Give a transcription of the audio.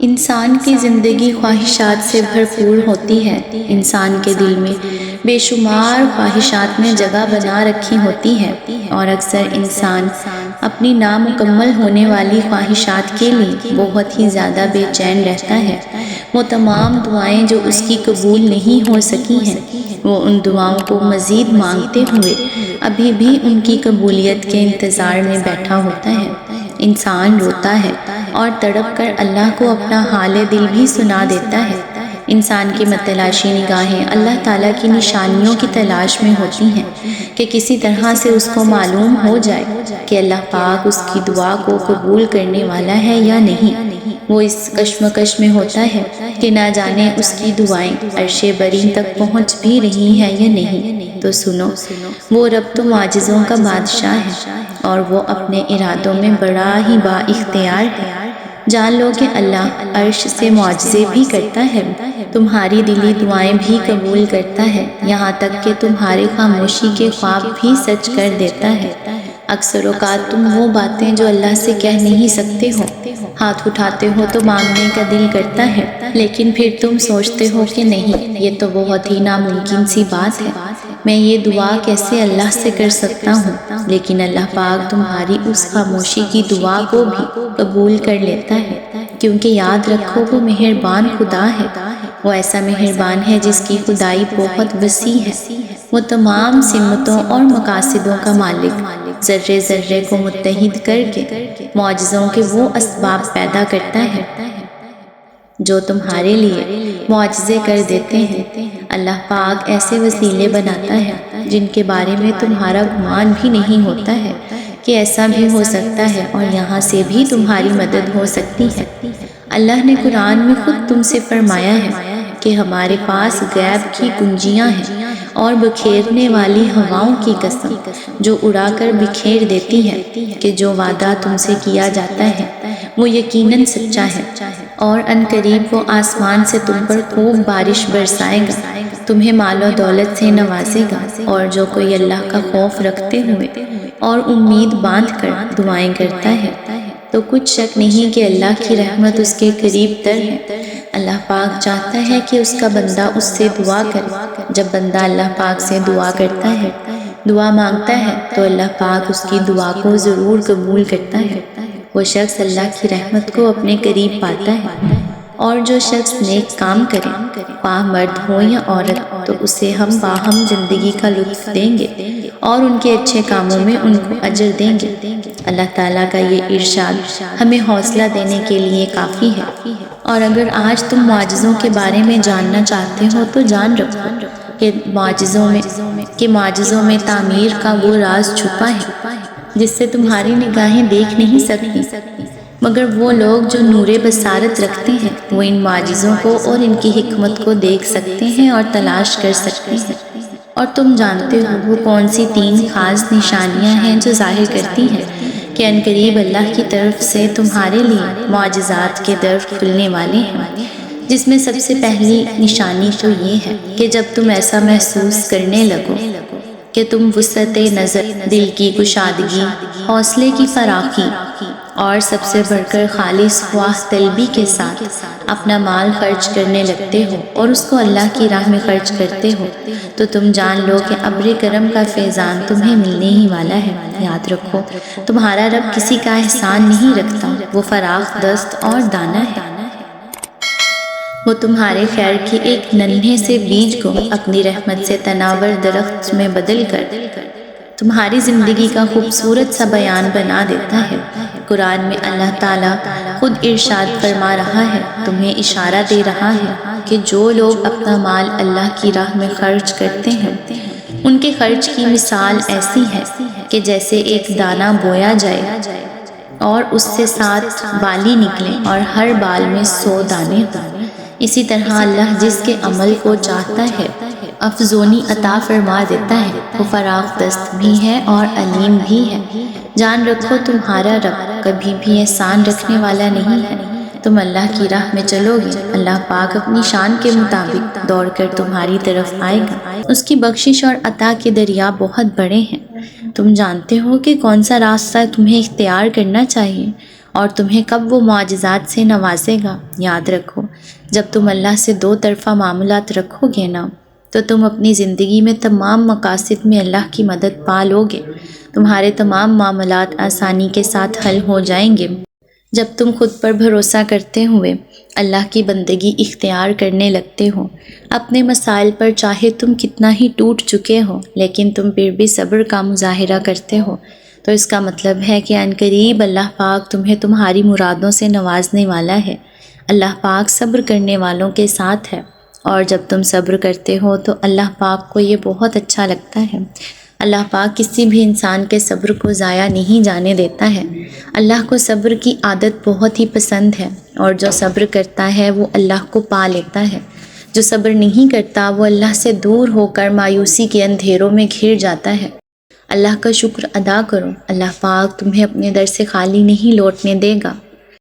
انسان کی زندگی خواہشات سے بھرپور ہوتی ہے۔ انسان کے دل میں بے شمار خواہشات نے جگہ بنا رکھی ہوتی ہے اور اکثر انسان اپنی نامکمل ہونے والی خواہشات کے لیے بہت ہی زیادہ بے چین رہتا ہے۔ وہ تمام دعائیں جو اس کی قبول نہیں ہو سکی ہیں، وہ ان دعاؤں کو مزید مانگتے ہوئے ابھی بھی ان کی قبولیت کے انتظار میں بیٹھا ہوتا ہے۔ انسان روتا ہے اور تڑپ کر اللہ کو اپنا حال دل بھی سنا دیتا ہے۔ انسان کی متلاشی نگاہیں اللہ تعالیٰ کی نشانیوں کی تلاش میں ہوتی ہیں کہ کسی طرح سے اس کو معلوم ہو جائے کہ اللہ پاک اس کی دعا کو قبول کرنے والا ہے یا نہیں۔ وہ اس کشمکش میں ہوتا ہے کہ نہ جانے اس کی دعائیں عرش برین تک پہنچ بھی رہی ہیں یا نہیں۔ تو سنو، وہ رب تو معجزوں کا بادشاہ ہے اور وہ اپنے ارادوں میں بڑا ہی با اختیار ہے۔ جان لو کہ اللہ عرش سے معجزے بھی کرتا ہے، تمہاری دلی دعائیں بھی قبول کرتا ہے، یہاں تک کہ تمہارے خاموشی کے خواب بھی سچ کر دیتا ہے۔ اکثر اوقات تم وہ باتیں جو اللہ سے کہہ نہیں سکتے ہو، ہاتھ اٹھاتے ہو تو مانگنے کا دل کرتا ہے، لیکن پھر تم سوچتے ہو کہ نہیں، یہ تو بہت ہی ناممکن سی بات ہے، میں یہ دعا کیسے اللہ سے کر سکتا ہوں؟ لیکن اللہ پاک تمہاری اس خاموشی کی دعا کو بھی قبول کر لیتا ہے، کیونکہ یاد رکھو وہ مہربان خدا ہے۔ وہ ایسا مہربان ہے جس کی خدائی بہت وسیع ہے۔ وہ تمام سمتوں اور مقاصدوں کا مالک، ذرے ذرے کو متحد کر کے معجزوں کے وہ اسباب پیدا کرتا ہے جو تمہارے لیے معجزے کر دیتے ہیں۔ اللہ پاک ایسے وسیلے بناتا ہے جن کے بارے میں تمہارا گمان بھی نہیں ہوتا ہے کہ ایسا بھی ہو سکتا ہے اور یہاں سے بھی تمہاری مدد ہو سکتی ہے۔ اللہ نے قرآن میں خود تم سے فرمایا ہے کہ ہمارے پاس غیب کی کنجیاں ہیں اور بکھیرنے والی ہواؤں کی قسم جو اڑا کر بکھیر دیتی ہے کہ جو وعدہ تم سے کیا جاتا ہے وہ یقیناً سچا ہے، اور عنقریب وہ آسمان سے تم پر خوب بارش برسائے گا، تمہیں مال و دولت سے نوازے گا، اور جو کوئی اللہ کا خوف رکھتے ہوئے اور امید باندھ کر دعائیں کرتا ہے تو کچھ شک نہیں کہ اللہ کی رحمت اس کے قریب تر ہے۔ اللہ پاک چاہتا ہے کہ اس کا بندہ اس سے دعا کرے۔ جب بندہ اللہ پاک سے دعا کرتا ہے، دعا مانگتا ہے، تو اللہ پاک اس کی دعا کو ضرور قبول کرتا ہے۔ وہ شخص اللہ کی رحمت کو اپنے قریب پاتا ہے، اور جو شخص نیک کام کرے، خواہ مرد ہو یا عورت، تو اسے ہم باہم زندگی کا لطف دیں گے اور ان کے اچھے کاموں میں ان کو اجر دیں گے۔ اللہ تعالیٰ کا یہ ارشاد ہمیں حوصلہ دینے کے لیے کافی ہے۔ اور اگر آج تم معجزوں کے بارے میں جاننا چاہتے ہو تو جان رکھو کہ معجزوں میں تعمیر کا وہ راز چھپا ہے جس سے تمہاری نگاہیں دیکھ نہیں سکتی، مگر وہ لوگ جو نور بصارت رکھتے ہیں وہ ان معجزوں کو اور ان کی حکمت کو دیکھ سکتے ہیں اور تلاش کر سکتے ہیں۔ اور تم جانتے ہو وہ کون سی 3 خاص نشانیاں ہیں جو ظاہر کرتی ہیں کہ عنقریب اللہ کی طرف سے تمہارے لیے معجزات کے در کھلنے والے ہیں، جس میں سب سے پہلی نشانی تو یہ ہے کہ جب تم ایسا محسوس کرنے لگو کہ تم وسعت نظر، دل کی کشادگی، حوصلے کی فراخی اور سب سے بڑھ کر خالص خواہ طلبی کے ساتھ اپنا مال خرچ کرنے لگتے ہو اور اس کو اللہ کی راہ میں خرچ کرتے ہو، تو تم جان لو کہ ابر کرم کا فیضان تمہیں ملنے ہی والا ہے۔ یاد رکھو تمہارا رب کسی کا احسان نہیں رکھتا، وہ فراخ دست اور دانا ہے۔ وہ تمہارے خیر کے ایک ننھے سے بیج کو اپنی رحمت سے تناور درخت میں بدل کر تمہاری زندگی کا خوبصورت سا بیان بنا دیتا ہے۔ قرآن میں اللہ تعالیٰ خود ارشاد فرما رہا ہے، تمہیں اشارہ دے رہا ہے کہ جو لوگ اپنا مال اللہ کی راہ میں خرچ کرتے ہیں ان کے خرچ کی مثال ایسی ہے کہ جیسے ایک دانہ بویا جائے اور اس سے 7 بالی نکلیں اور ہر بال میں 100 دانے ہوں۔ اسی طرح اللہ جس کے عمل کو چاہتا ہے افزونی عطا فرما دیتا ہے، وہ فراخ دست بھی ہے اور علیم بھی ہے۔ جان رکھو تمہارا رب کبھی بھی احسان رکھنے والا نہیں ہے۔ تم اللہ کی راہ میں چلو گے، اللہ پاک اپنی شان کے مطابق دوڑ کر تمہاری طرف آئے گا۔ اس کی بخشش اور عطا کے دریا بہت بڑے ہیں۔ تم جانتے ہو کہ کون سا راستہ تمہیں اختیار کرنا چاہیے اور تمہیں کب وہ معجزات سے نوازے گا۔ یاد رکھو، جب تم اللہ سے دو طرفہ معاملات رکھو گے نا، تو تم اپنی زندگی میں تمام مقاصد میں اللہ کی مدد پا لو گے۔ تمہارے تمام معاملات آسانی کے ساتھ حل ہو جائیں گے۔ جب تم خود پر بھروسہ کرتے ہوئے اللہ کی بندگی اختیار کرنے لگتے ہو، اپنے مسائل پر چاہے تم کتنا ہی ٹوٹ چکے ہو لیکن تم پھر بھی صبر کا مظاہرہ کرتے ہو، تو اس کا مطلب ہے کہ عنقریب اللہ پاک تمہیں تمہاری مرادوں سے نوازنے والا ہے۔ اللہ پاک صبر کرنے والوں کے ساتھ ہے، اور جب تم صبر کرتے ہو تو اللہ پاک کو یہ بہت اچھا لگتا ہے۔ اللہ پاک کسی بھی انسان کے صبر کو ضائع نہیں جانے دیتا ہے۔ اللہ کو صبر کی عادت بہت ہی پسند ہے، اور جو صبر کرتا ہے وہ اللہ کو پا لیتا ہے۔ جو صبر نہیں کرتا وہ اللہ سے دور ہو کر مایوسی کے اندھیروں میں گھر جاتا ہے۔ اللہ کا شکر ادا کرو، اللہ پاک تمہیں اپنے در سے خالی نہیں لوٹنے دے گا۔